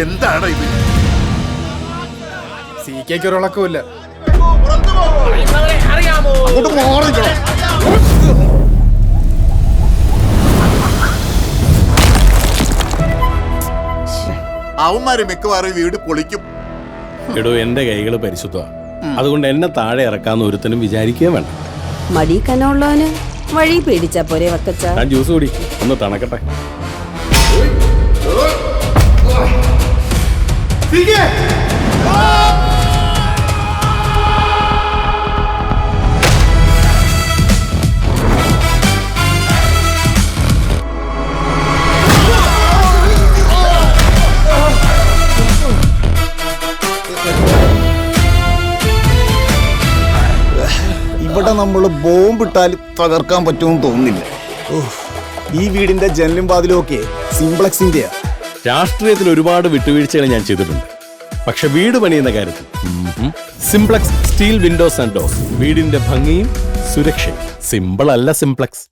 എന്താണ് ഇത്? CK ഒരിളക്കമില്ല. അവന്മാര് മിക്കവാറും വീട് പൊളിക്കും. എടോ, എന്റെ കൈകള് പരിശുദ്ധമാണ്. അതുകൊണ്ട് എന്നെ താഴെ ഇറക്കാന്ന് ഒരുത്തനും വിചാരിക്കുകയും വേണ്ട. മടി കനമുള്ളവന് വഴി പേടിച്ചാ പോരെ വക്കച്ച. ഞാൻ ജ്യൂസ് കുടി, ഒന്ന് തണക്കട്ടെ. ഇവിടെ നമ്മൾ ബോംബിട്ടാലും തകർക്കാൻ പറ്റുമെന്ന് തോന്നുന്നില്ല. ഈ വീടിന്റെ ജനലും വാതിലും ഒക്കെ സിംപ്ലക്സിന്റെയാ. രാഷ്ട്രീയത്തിൽ ഒരുപാട് വിട്ടുവീഴ്ചകൾ ഞാൻ ചെയ്തിട്ടുണ്ട്. പക്ഷെ വീട് പണിയുന്ന കാര്യത്തിൽ simplex steel Windows and doors. വീടിന്റെ ഭംഗിയും സുരക്ഷയും. സിമ്പിൾ അല്ല സിംപ്ലക്സ്.